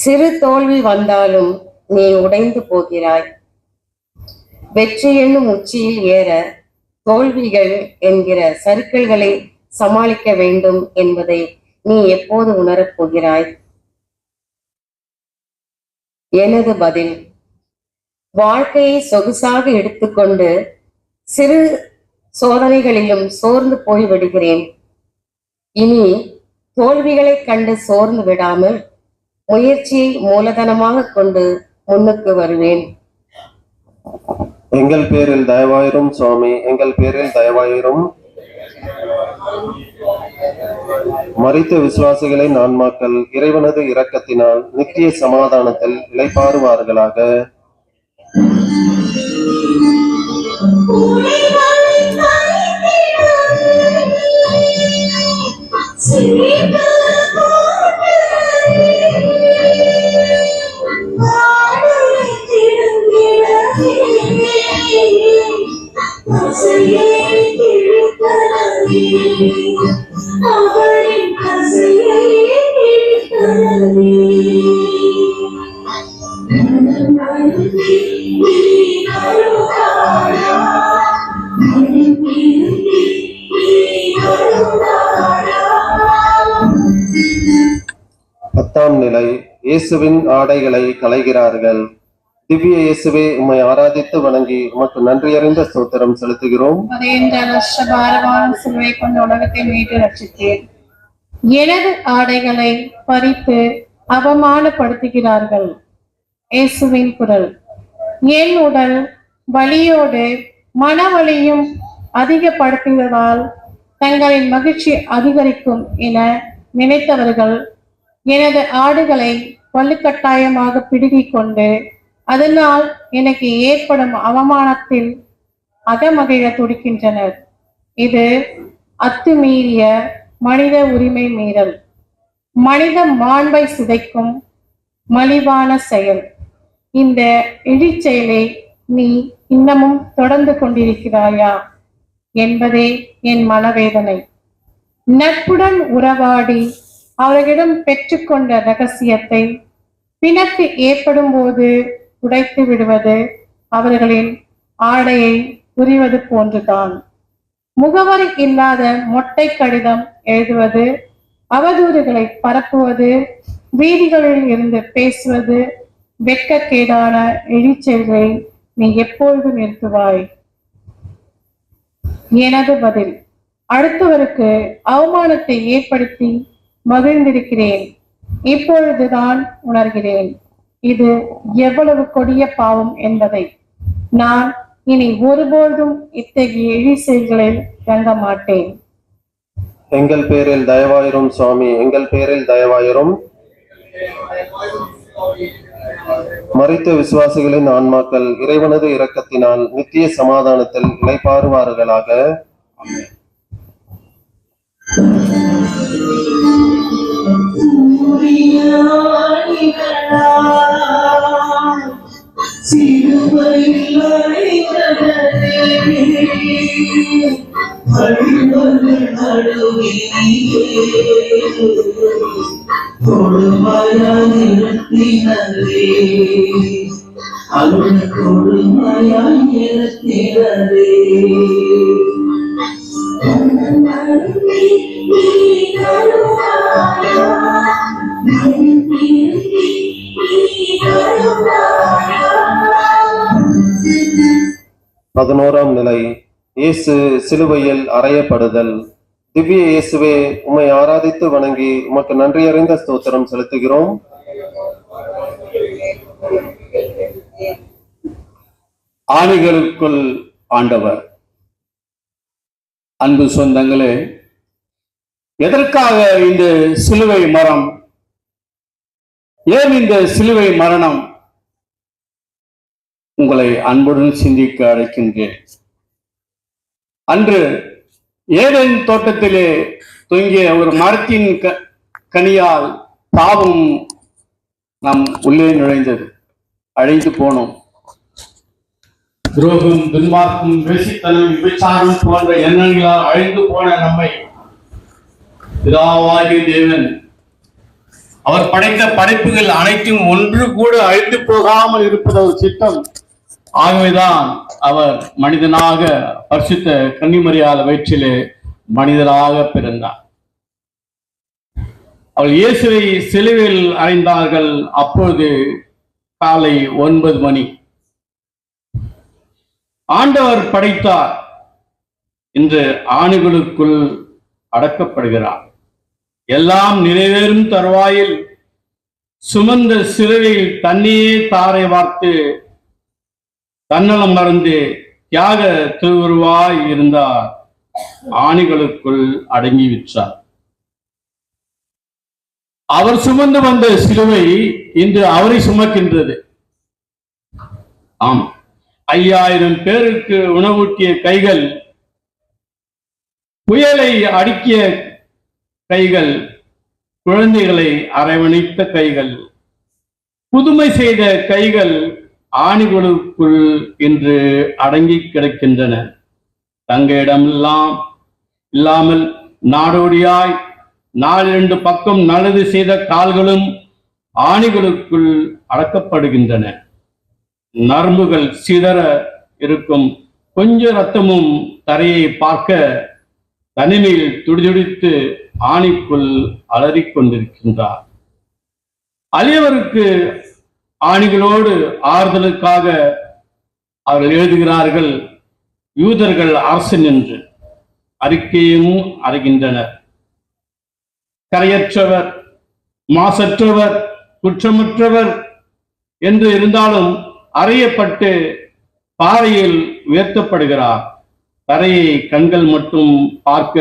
சிறு தோல்வி வந்தாலும் நீ உடைந்து போகிறாய். வெற்றி என்னும் உச்சியில் ஏற தோல்விகள் என்கிற சறுக்கல்களை சமாளிக்க வேண்டும் என்பதை நீ எப்போது உணரப் போகிறாய்? எனது பதில், வாழ்க்கையை சொகுசாக எடுத்துக்கொண்டு சிறு சோதனைகளிலும் சோர்ந்து போய் விடுகிறேன். இனி தோல்விகளைக் கண்டு சோர்ந்து விடாமல் முயற்சியை மூலதனமாக கொண்டு முன்னுக்கு வருவேன். எங்கள் பேரில் தயவாயிரும் சுவாமி, எங்கள் பேரில் தயவாயிரும். மரித்த விசுவாசிகளின் ஆன்மாக்கள் இறைவனது இரக்கத்தினால் நித்திய சமாதானத்தில் இளைப்பாறுவார்களாக. பத்தாம் நிலை. இயேசுவின் ஆடைகளை களைகிறார்கள். திவ்ய இயேசுவே, உம்மை ஆராதித்து வணங்கி உமக்கு நன்றியறிந்த ஸ்தோத்திரம் செலுத்துகிறோம். பாரமான சிலுவை கொண்டு உலகத்தை மீட்டு ரட்சித்தீர். எனது ஆடைகளை பறித்து அவமானப்படுத்துகிறார்கள். இயேசுவின் குரல். என் உடல் வலியோடு மனவலியும் அதிகப்படுத்துவதால் தங்களின் மகிழ்ச்சி அதிகரிக்கும் என நினைத்தவர்கள் எனது ஆடுகளை வலுக்கட்டாயமாக பிடுங்கிக் கொண்டு அதனால் எனக்கு ஏற்படும் அவமானத்தில் அகமகிழ துடிக்கின்றனர். இது அத்துமீறிய மனித உரிமை மீறல், மனித மாண்பை சிதைக்கும் மலிவான செயல். இந்த இழிச்செயலை நீ இன்னமும் தொடர்ந்து கொண்டிருக்கிறாயா என்பதே என் மனவேதனை. நட்புடன் உறவாடி அவர்களிடம் பெற்றுக்கொண்ட ரகசியத்தை பிணக்கு ஏற்படும் போது உடைத்து விடுவது அவர்களின் ஆடையை உரிவது போன்றுதான். முகவரி இல்லாத மொட்டை கடிதம் எழுதுவது, அவதூறுகளை பரப்புவது, வீதிகளில் இருந்து பேசுவது, வெட்கக்கேடான இழிச்செயல்களை நீ எப்பொழுது நிறுத்துவாய்? எனது பதில், அடுத்தவருக்கு அவமானத்தை ஏற்படுத்தி மகிழ்ந்திருக்கிறேன். இப்பொழுதுதான் உணர்கிறேன் இது எவ்வளவு கொடிய பாவம் என்பதை. நான் இனி ஒருபோதும் இத்தகைய இழி செயல்களில் தங்க மாட்டேன். எங்கள் பேரில் தயவாயிரும் சுவாமி, எங்கள் பேரில் தயவாயிரும். மரித்த விசுவாசிகளின் ஆன்மாக்கள் இறைவனது இரக்கத்தினால் நித்திய சமாதானத்தில் இளைப்பாறுவார்களாக. கொடுமையாய் பதினோராம் நிலை இயேசு சிலுவையில் அறையப்படுதல். திவ்ய இயேசுவே, உம்மை ஆராதித்து வணங்கி உமக்கு நன்றியறிந்த ஸ்தோத்திரம் செலுத்துகிறோம். ஆணிகளுக்குள் ஆண்டவர். அன்பு சொந்தங்களே, எதற்காக இந்த சிலுவை மரம்? ஏன் இந்த சிலுவை மரணம்? உங்களை அன்புடன் சிந்திக்க அழைக்கின்றேன். அன்று ஏதேன் தோட்டத்திலே தொங்கிய ஒரு மரத்தின் கனியால் பாவம் நம் உள்ளே நுழைந்தது. அழைத்து போனோம். துரோகம், துன்மார்க்கம், வேசித்தனம், விபச்சாரம் போன்ற எண்ணங்களால் அழிந்து போன நம்மை பிதாவாகிய தேவன் அவர் படைத்த படைப்புகள் அனைத்தும் ஒன்று கூட அழிந்து போகாமல் இருப்பது ஒரு சித்தம். ஆகவேதான் அவர் மனிதனாக பரிசுத்த கன்னிமரியாள் வயிற்றிலே மனிதராக பிறந்தார். அவள் இயேசுவை சிலுவையில் அறைந்தார்கள். அப்போது காலை 9 மணி. ஆண்டவர் படைத்தார். இன்று ஆணிகளுக்குள் அடக்கப்படுகிறார். எல்லாம் நிறைவேறும் தருவாயில் சுமந்த சிலுவையில் தன்னையே தாரை வார்த்து தன்னலம் மறந்து தியாக திருவுருவாய் இருந்தார். ஆணிகளுக்குள் அடங்கி விற்றார். அவர் சுமந்து வந்த சிலுவை இன்று அவரை சுமக்கின்றது. ஆம், 5000 பேருக்கு உணவூட்டிய கைகள், புயலை அடுக்கிய கைகள், குழந்தைகளை அரவணைத்த கைகள், புதுமை செய்த கைகள் ஆணிகளுக்குள் இன்று அடங்கி கிடக்கின்றன. தங்க இடம் இல்லாமல் நாடோடியாய் 4 பக்கம் நல்லது செய்த கால்களும் ஆணிகளுக்குள் அடக்கப்படுகின்றன. நரம்புகள் சிதற இருக்கும். கொஞ்ச ரத்தமும் தரையை பார்க்க தனிமையில் துடிதுடித்து ஆணிக்குள் அலறிக் கொண்டிருக்கின்றார். அழியவருக்கு ஆணிகளோடு ஆறுதலுக்காக அவர்கள் எழுதுகிறார்கள், யூதர்கள் அரசன் என்று அறிக்கையும் அறிகின்றனர். கரையற்றவர், மாசற்றவர், குற்றமற்றவர் என்று இருந்தாலும் அறையப்பட்டு பாறையில் உயர்த்தப்படுகிறார். தரையை கண்கள் மட்டும் பார்க்க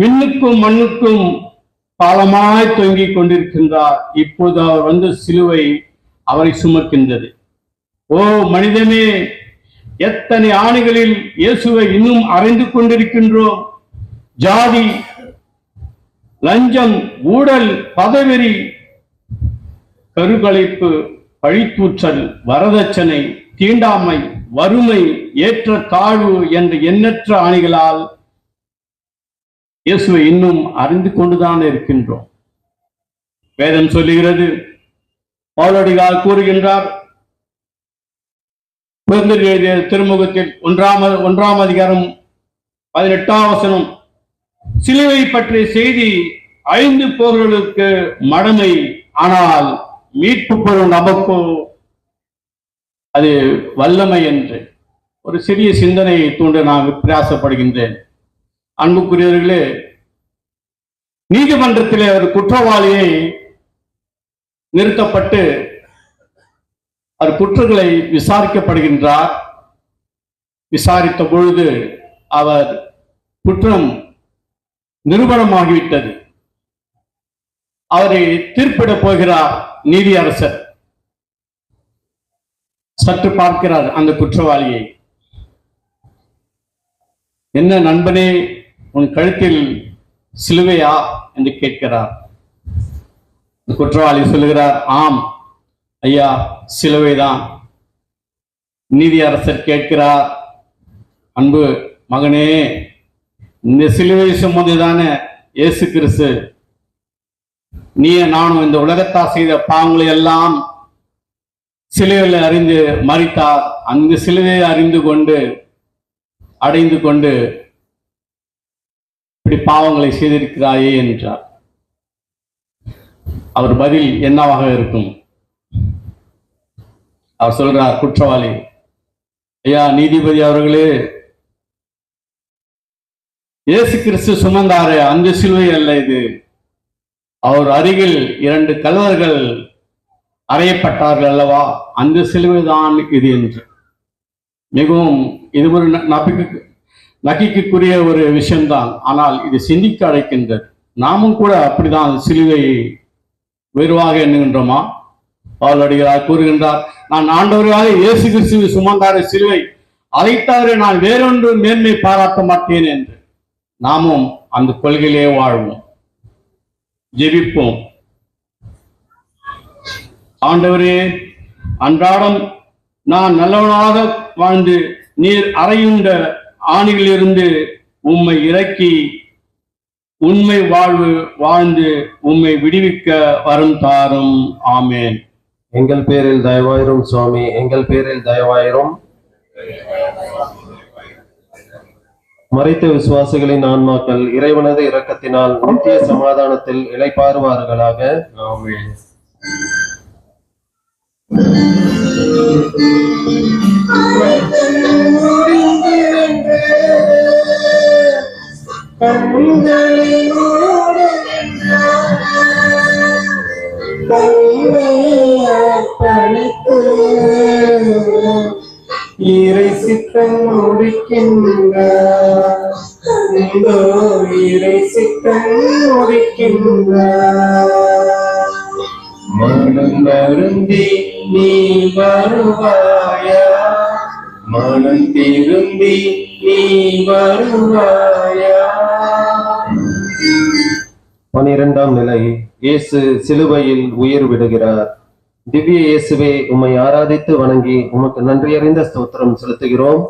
விண்ணுக்கும் மண்ணுக்கும் பாலமாய் தொங்கிக் கொண்டிருக்கின்றார். இப்போது அவர் வந்து சிலுவை அவரை சுமக்கின்றது. ஓ மனிதனே, எத்தனை ஆணிகளில் இயேசுவை இன்னும் அறைந்து கொண்டிருக்கின்றோம். ஜாதி, லஞ்சம், ஊழல், பதவெறி, கருக்கலைப்பு, பழித்தூற்றல், வரதட்சணை, தீண்டாமை, வறுமை, ஏற்ற தாழ்வு என்ற எண்ணற்ற ஆணிகளால் இயேசுவை இன்னும் அறிந்து கொண்டுதான் இருக்கின்றோம். வேதம் சொல்லுகிறது, பவுலடிகளார் கூறுகின்றார், எழுதிய திருமுகத்தில் 1ஆம் அதிகாரம் 18ஆம் வசனம், சிலுவை பற்றிய செய்தி அழிந்து போர்களுக்கு மடமை, ஆனால் மீட்பு பொருள் நமக்கோ அது வல்லமை என்று ஒரு சிறிய சிந்தனையை தூண்ட நான் பிரயாசப்படுகின்றேன். அன்புக்குரியவர்களே, நீதிமன்றத்திலே ஒரு குற்றவாளியை நிறுத்தப்பட்டு அவர் குற்றங்களை விசாரிக்கப்படுகின்றார். விசாரித்த பொழுது அவர் குற்றம் நிரூபணமாகிவிட்டது. அவரை தீர்ப்பிட போகிறார் நீதியரசர். சற்று பார்க்கிறார் அந்த குற்றவாளியை. என்ன நண்பனே, உன் கழுத்தில் சிலுவையா என்று கேட்கிறார். குற்றவாளி சொல்லுகிறார், ஆம் ஐயா, சிலுவைதான். நீதியரசர் கேட்கிறார், அன்பு மகனே, இந்த சிலுவை சுமந்துதானே இயேசு கிறிஸ்து நீ நானும் இந்த உலகத்தா செய்த பாவங்களை எல்லாம் சிலுவையில் அறிந்து மரித்தார். அந்த சிலுவையை அறிந்து கொண்டு அடைந்து கொண்டு இப்படி பாவங்களை செய்திருக்கிறாயே என்றார். அவர் பதில் என்னவாக இருக்கும்? அவர் சொல்றார், குற்றவாளி, ஐயா நீதிபதி அவர்களே, இயேசு கிறிஸ்து சுமந்தாரே அந்த சிலுவை அல்ல இது. அவர் அருகில் 2 கல்வர்கள் அறையப்பட்டார்கள் அல்லவா, அந்த சிலுவை தான் இது என்று. மிகவும் இது ஒரு நகைக்குரிய ஒரு விஷயம்தான். ஆனால் இது சிந்திக்க அழைக்கின்றது. நாமும் கூட அப்படிதான் சிலுவையை உயர்வாக எண்ணுகின்றோமா? பவுலடிகளார் கூறுகின்றார், நான் ஆண்டவராக இயேசு கிறிஸ்துவை சுமந்தார சிலுவை, அதை தவிர நான் வேறொன்று மேன்மை பாராட்ட மாட்டேன் என்று. நாமும் அந்த கொள்கையிலே வாழ்வோம். ஜெபிப்போம். ஆண்டவரே, அன்றாடம் நான் நல்லவனாக வாழ்ந்து நீர் அறையுண்ட ஆணிகளிலிருந்து உம்மை இறக்கி உண்மை வாழ்வு வாழ்ந்து உம்மை விடுவிக்க வரம் தாரும். ஆமேன். எங்கள் பேரில் தயவாயிரும் சுவாமி, எங்கள் பேரில் தயவாயிரும். மரித்த விசுவாசிகளின் ஆன்மாக்கள் இறைவனது இரக்கத்தினால் நித்திய சமாதானத்தில் இளைப்பாறுவார்களாக. ஆமென். இறை சித்தம் முடிக்கின்றார், இறை சித்தம் முடிக்கின்றார். மனம் வருந்தி நீ வருவாயா, மனம் திரும்பி நீ வருவாயா. 12ஆம் நிலை. இயேசு சிலுவையில் உயிர் விடுகிறார். திவ்ய இயேசுவே, உம்மை ஆராதித்து வணங்கி உமக்கு நன்றி அறிந்த ஸ்தோத்திரம் செலுத்துகிறோம்.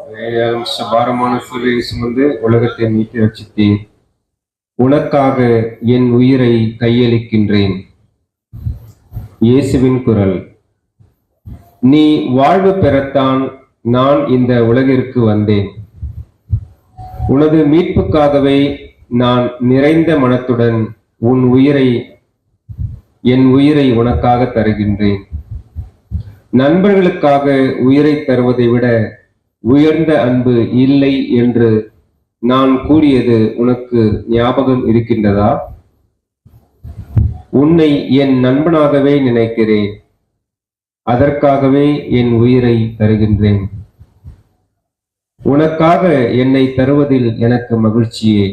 பாரமான சிலுவையை சுமந்து உலகத்தை மீட்டு ரட்சித்தீர். உனக்காக என் உயிரை கையளிக்கின்றேன். இயேசுவின் குரல். நீ வாழ்வு பெறத்தான் நான் இந்த உலகிற்கு வந்தேன். உனது மீட்புக்காகவே நான் நிறைந்த மனத்துடன் என் உயிரை உனக்காக தருகின்றேன். நண்பர்களுக்காக உயிரை தருவதை விட உயர்ந்த அன்பு இல்லை என்று நான் கூறியது உனக்கு ஞாபகம் இருக்கின்றதா? உன்னை என் நண்பனாகவே நினைக்கிறேன். அதற்காகவே என் உயிரை தருகின்றேன். உனக்காக என்னை தருவதில் எனக்கு மகிழ்ச்சியே.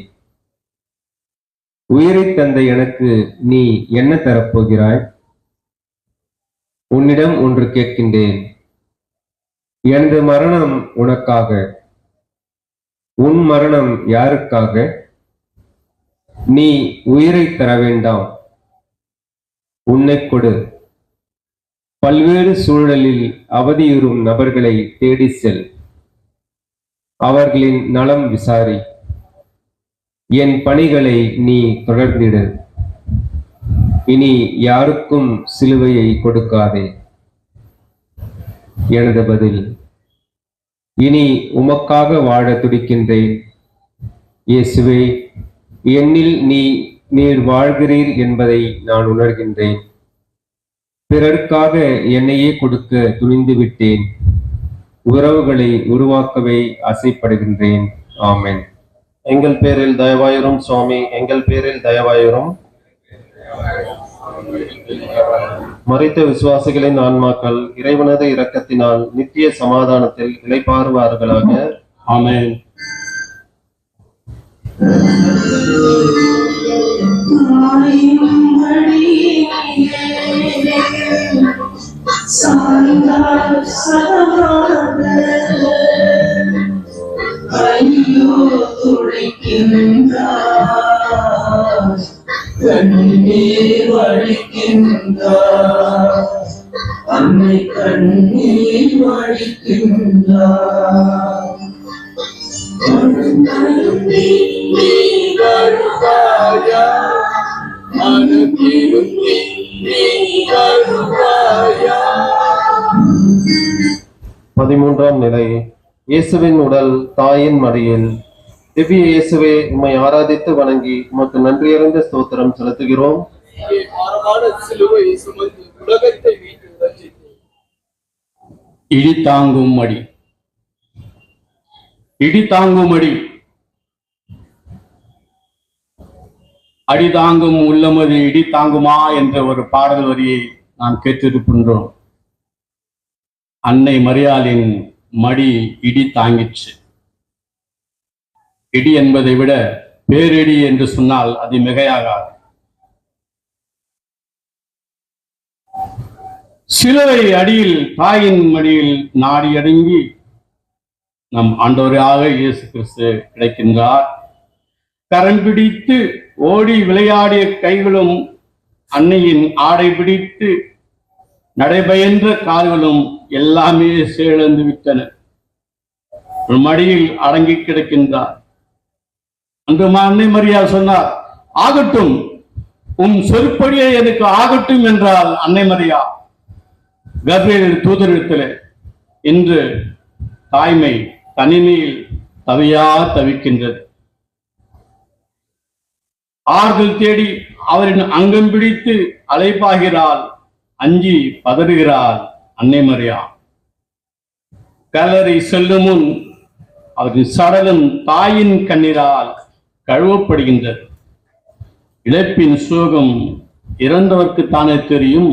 உயிரை தந்த எனக்கு நீ என்ன தரப்போகிறாய்? உன்னிடம் ஒன்று கேட்கின்றேன். எனது மரணம் உனக்காக. உன் மரணம் யாருக்காக? நீ உயிரை தர வேண்டாம், உன்னை கொடு. பல்வேறு சூழலில் அவதியுறும் நபர்களை தேடி செல். அவர்களின் நலம் விசாரி. என் பணிகளை நீ தொடர்ந்திடு. இனி யாருக்கும் சிலுவையை கொடுக்காதே. எனது பதில், இனி உமக்காக வாழ துடிக்கின்றேன். இயேசுவே, என்னில் நீர் வாழ்கிறீர் என்பதை நான் உணர்கின்றேன். பிறருக்காக என்னையே கொடுக்க துணிந்து விட்டேன். உறவுகளை உருவாக்கவே ஆசைப்படுகின்றேன். ஆமென். எங்கள் பேரில் தயவாயிரும் சுவாமி, எங்கள் பேரில் தயவாயிரும். மரித்த விசுவாசிகளின் ஆன்மாக்கள் இறைவனது இரக்கத்தினால் நித்திய சமாதானத்தில் இளைப்பாறுவார்களாக. ஆமென். ஐயோ துடிக்கின்றார், கண்ணீர் வடிக்கின்றார், அன்னை கண்ணீர் வடிக்கின்றார். மனந்திரும்பி நீ வருவாயா, மனந்திரும்பி நீ வருவாயா. 13ஆம் நிலை. இயேசுவின் உடல் தாயின் மடியில். திவ்ய இயேசுவே உம்மை ஆராதித்து வணங்கி உமக்கு நன்றியறிந்த ஸ்தோத்திரம் செலுத்துகிறோம். சிலுவை சுமந்து உலகத்தை மீட்டு ரட்சித்து இடி தாங்கும் அடி, இடி தாங்கும் அடி, அடி தாங்கும் உள்ளமது இடி தாங்குமா என்ற ஒரு பாடல் வரியை நாம் கேட்டிருக்கின்றோம். அன்னை மரியாளின் மடி இடி தாங்கிற்று. இடி என்பதை விட பேரிடி என்று சொன்னால் அது மிகையாகாது. சிலுவை அடியில் தாயின் மடியில் நாடி அடங்கி நம் ஆண்டவராக இயேசு கிறிஸ்து கிடைக்கின்றார். கரம் பிடித்து ஓடி விளையாடிய கைகளும் அன்னையின் ஆடை பிடித்து நடைபெயன்ற கால்களும் எல்லாமே செயலந்து விட்டன. மடியில் அடங்கி கிடக்கின்றார். அன்று அன்னை மரியாள் சொன்னார், ஆகட்டும் உன் சொற்படியே எனக்கு ஆகட்டும் என்றால் அன்னை மரியா கபிரியேல் தூதரிடத்திலே. இன்று தாய்மை தனிமையில் தவிக்கின்றது. ஆறுதல் தேடி அவரின் அங்கம் பிடித்து அலைப்பாகிறாள், அஞ்சி பதறுகிறாள் அன்னை மரியா. கல்லறை செல்லும் முன் அவரின் சடலம் தாயின் கண்ணீரால் கழுவப்படுகின்றது. இழப்பின் சோகம் இறந்தவர்க்கு தானே தெரியும்.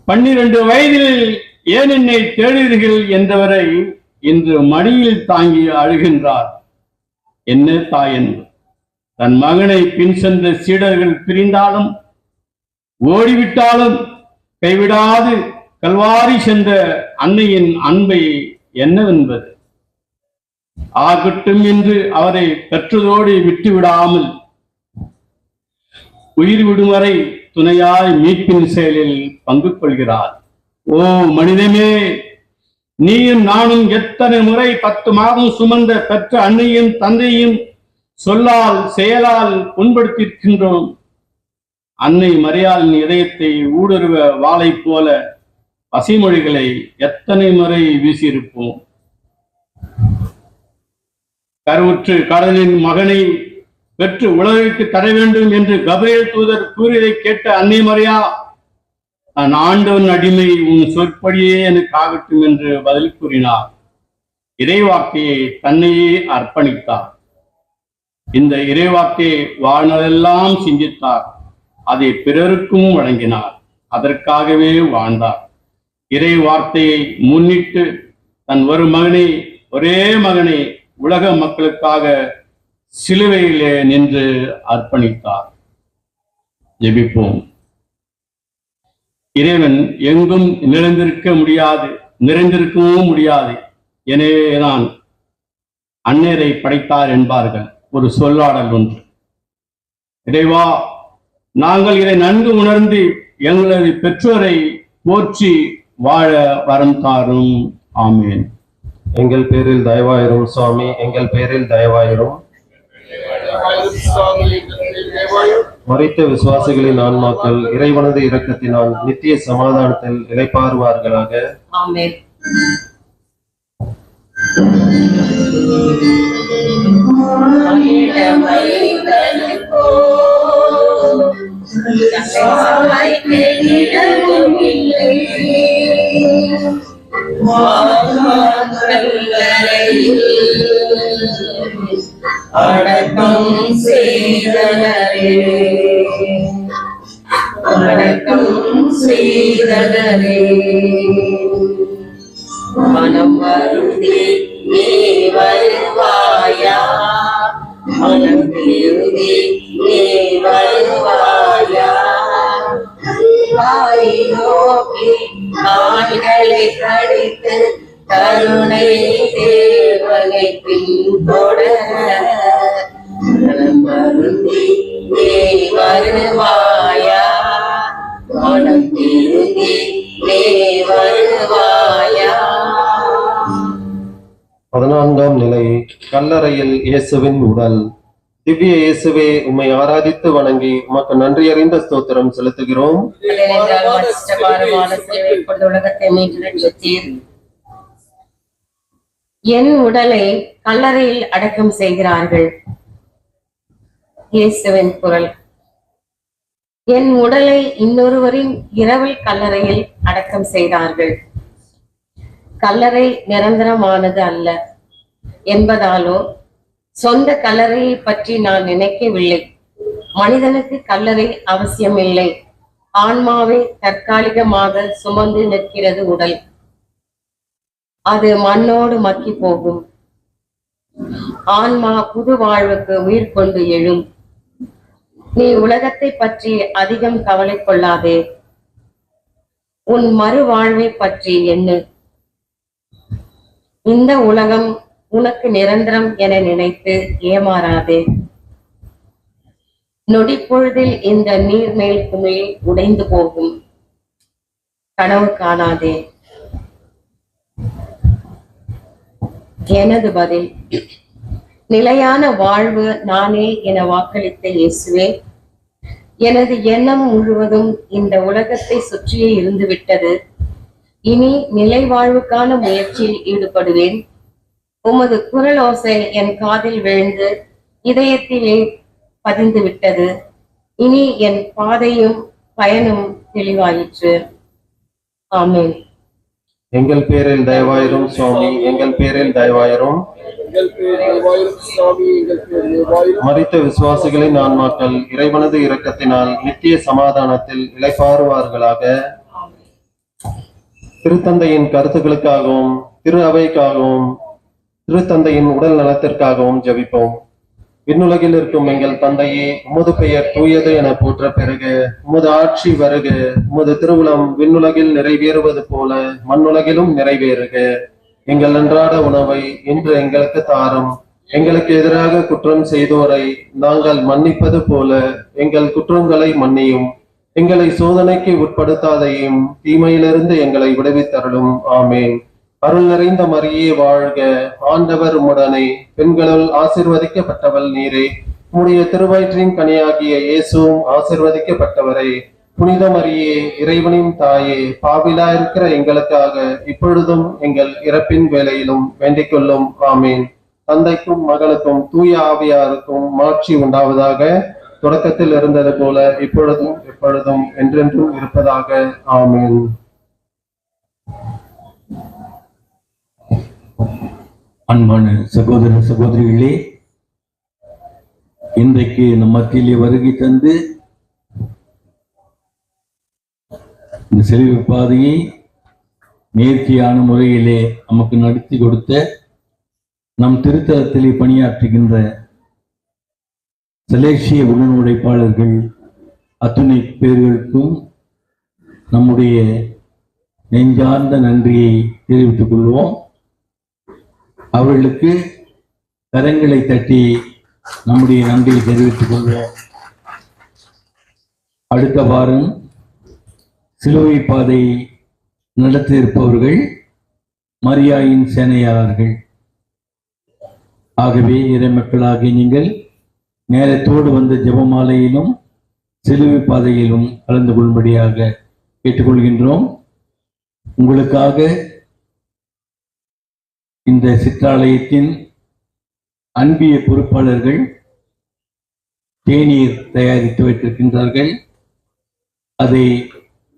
12 வயதில் ஏன் என்னை தேடுகிறீர்கள் என்றவரை இன்று மடியில் தாங்கி அழுகின்றார். என்ன தாயன் தன் மகனை பின் சென்ற சீடர்கள் பிரிந்தாலும் ஓடிவிட்டாலும் கைவிடாது கல்வாரி சென்ற அன்னையின் அன்பை என்னவென்பது? ஆகட்டும் என்று அவரை பெற்றதோடு விட்டுவிடாமல் உயிர் விடும் வரை துணையாய் மீட்பின் செயலில் பங்கு கொள்கிறார். ஓ மனிதமே, நீயும் நானும் எத்தனை முறை 10 மாதம் சுமந்த பெற்ற அன்னையும் தந்தையும் சொல்லால் செயலால் புண்படுத்தியிருக்கின்றோம். அன்னை மரியாளின் இதயத்தை ஊடுருவ வாளை போல பசிமொழிகளை எத்தனை முறை வீசியிருப்போம். கருவுற்று கடலின் மகனை பெற்று உலகிற்கு தர வேண்டும் என்று கபிரியேல் தூதர் கூறியதை கேட்ட அன்னை மரியா, நான் ஆண்டவன் அடிமை, உன் சொற்படியே எனக்கு ஆகட்டும் என்று பதில் கூறினார். இறைவாக்கையை தன்னையே அர்ப்பணித்தார். இந்த இறைவாக்கையை வாழ்நாளெல்லாம் சிந்தித்தார். அதை பிறருக்கும் வழங்கினார். அதற்காகவே வாழ்ந்தார். இறை வார்த்தையை முன்னிட்டு தன் ஒரே மகனை உலக மக்களுக்காக சிலுவையிலே நின்று அர்ப்பணித்தார். ஜெபிப்போம். இறைவன் எங்கும் நிறைந்திருக்கவும் முடியாது. எனவேதான் அன்னையரை படைத்தார் என்பார்கள். ஒரு சொல்லாடல் ஒன்று. இறைவா, நாங்கள் இதை நன்கு உணர்ந்து எங்களது பெற்றோரை போற்றி வாழ வரம் தாரும். ஆமேன். எங்கள் பேரில் தயவாயிரும் சுவாமி, எங்கள் பேரில் தயவாயிரும். மரித்த விசுவாசிகளின் ஆன்மாக்கள் இறைவனது இரக்கத்தினால் நித்திய சமாதானத்தில் இளைப்பாறுவார்களாக. ஆமென். அடக்கம் செய்தனரே, அடக்கம் செய்தனரே, மனம் வருந்தி நீ வருவாயா, மனம் திருந்தி நீ வருவாயா, வாய் நோக்கி கால்களை கடித்து கருணை தேவனை பின்தொடர மனம் வருந்தி நீ வருவாயா, மனம் திருந்தி நீ வருவாயா. 14ஆம் நிலை. கல்லறையில் இயேசுவின் உடல். திவ்ய இயேசுவே, உம்மை ஆராதித்து வணங்கி உமக்கு நன்றியறிந்த ஸ்தோத்திரம் செலுத்துகிறோம். உலகத்தை மீட்டு ரட்சித்தீர். என் உடலை கல்லறையில் அடக்கம் செய்கிறார்கள். இயேசுவின் குரல். என் உடலை இன்னொருவரின் இரவல் கல்லறையில் அடக்கம் செய்தார்கள். கல்லறை நிரந்தரமானது அல்ல என்பதாலோ சொந்த கல்லறையை பற்றி நான் நினைக்கவில்லை. மனிதனுக்கு கல்லறை அவசியமில்லை. ஆன்மாவை தற்காலிகமாக சுமந்து நிற்கிறது உடல். அது மண்ணோடு மக்கி போகும். ஆன்மா புது வாழ்வுக்கு உயிர் கொண்டு எழும். நீ உலகத்தை பற்றி அதிகம் கவலை கொள்ளாதே. உன் மறுவாழ்வை பற்றி எண்ணு. இந்த உலகம் உனக்கு நிரந்தரம் என நினைத்து ஏமாறாதே. நொடிப்பொழுதில் இந்த நீர்மேல் குமிழ் உடைந்து போகும். கனவு காணாதே. எனது பதில், நிலையான வாழ்வு நானே என வாக்களித்த இயேசுவே, எனது எண்ணம் முழுவதும் இந்த உலகத்தை சுற்றியே இருந்துவிட்டது. இனி நிலை வாழ்வுக்கான முயற்சியில் ஈடுபடுவேன். உமது குரல் ஓசை என் காதில் விழுந்து இதயத்திலே பதிந்து விட்டது. இனி என் பாதையும் பயனும் தெளிவாயிற்று. ஆமென். எங்கள் பேரில் தயவாயிரும் சுவாமி, எங்கள் பேரில் தயவாயிரும். மரித்த விசுவாசிகளின் ஆன்மாக்கள் இறைவனது இரக்கத்தினால் நித்திய சமாதானத்தில் இளைப்பாறுவார்களாக. திருத்தந்தையின் கருத்துக்களுக்காகவும் திரு அவைக்காகவும் திருத்தந்தையின் உடல் நலத்திற்காகவும் ஜெபிப்போம். விண்ணுலகில் இருக்கும் எங்கள் தந்தையே, உமது பெயர் தூயது என போற்ற பெருக. உமது ஆட்சி வருக. உமது திருவுளம் விண்ணுலகில் நிறைவேறுவது போல மண்ணுலகிலும் நிறைவேறுக. எங்கள் அன்றாட உணவை இன்று எங்களுக்கு தாரும். எங்களுக்கு எதிராக குற்றம் செய்தோரை நாங்கள் மன்னிப்பது போல எங்கள் குற்றங்களை மன்னியும். எங்களை சோதனைக்கு உட்படுத்தாதையும், தீமையிலிருந்து எங்களை விடுவித்தருளும். ஆமேன். அருள் நிறைந்த மரியே வாழ்க. ஆண்டவர் உம்முடனே, பெண்களுள் ஆசிர்வதிக்கப்பட்டவள் நீரே. உம்முடைய திருவயிற்றின் கனியாகிய இயேசுவும் ஆசிர்வதிக்கப்பட்டவரே. புனித மரியே, இறைவனின் தாயே, பாவிலா இருக்கிற எங்களுக்காக இப்பொழுதும் எங்கள் இறப்பின் வேளையிலும் வேண்டிக் கொள்ளும். ஆமீன். தந்தைக்கும் மகளுக்கும் தூய ஆவியாருக்கும் மாட்சி உண்டாவதாக. தொடக்கத்தில் இருந்தது போல இப்பொழுதும் எப்பொழுதும் என்றென்றும் இருப்பதாக. ஆமீன். அன்பான சகோதர சகோதரிகளே, இன்றைக்கு நம் மத்தியிலே வருகை தந்து இந்த செல்வி பாதையை நேர்த்தியான முறையிலே நமக்கு நடத்தி கொடுத்த நம் திருத்தலத்திலே பணியாற்றுகின்ற செலேசிய உடன் உழைப்பாளர்கள் அத்துணை பேர்களுக்கும் நம்முடைய நெஞ்சார்ந்த நன்றியை தெரிவித்துக் கொள்வோம். அவர்களுக்கு கரங்களை தட்டி நம்முடைய நன்றியை தெரிவித்துக் கொள்வோம். அடுத்த வாரம் சிலுவை பாதை நடத்த இருப்பவர்கள் மரியாயின் சேனையாளர்கள். ஆகவே இறைமக்களாகிய நீங்கள் நேரத்தோடு வந்த ஜெபமாலையிலும் சிலுவை பாதையிலும் கலந்து கொள்ளும்படியாக கேட்டுக்கொள்கின்றோம். உங்களுக்காக இந்த சிற்றாலயத்தின் அன்பிய பொறுப்பாளர்கள் தேநீர் தயாரித்து வைத்திருக்கின்றார்கள். அதை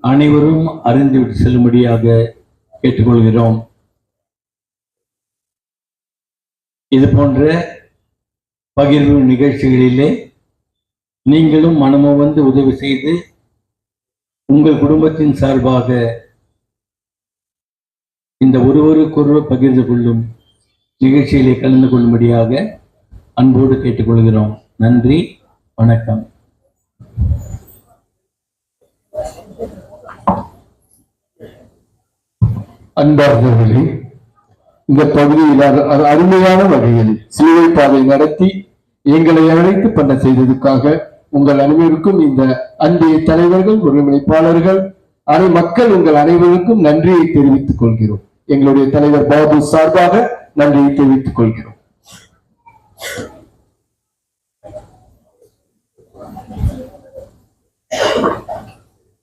அனைவரும் அறிந்துவிட்டு செல்லும்படியாக கேட்டுக்கொள்கிறோம். இது போன்ற பகிர்வு நிகழ்ச்சிகளிலே நீங்களும் மனமும் வந்து உதவி செய்து உங்கள் குடும்பத்தின் சார்பாக இந்த ஒருவருக்கொருவர் பகிர்ந்து கொள்ளும் நிகழ்ச்சியிலே கலந்து கொள்ளும்படியாக அன்போடு கேட்டுக்கொள்கிறோம். நன்றி, வணக்கம். அன்பார்ந்தவர்களே, இந்த பகுதியில் அருமையான வகையில் சிலுவை பாதை நடத்தி எங்களை அழைத்து பண்ண செய்ததுக்காக உங்கள் அனைவருக்கும் இந்த அன்பிய தலைவர்கள், ஒருங்கிணைப்பாளர்கள், மக்கள் உங்கள் அனைவருக்கும் நன்றியை தெரிவித்துக் கொள்கிறோம். எங்களுடைய தலைவர் பாபு சார்பாக நன்றியை தெரிவித்துக் கொள்கிறோம்.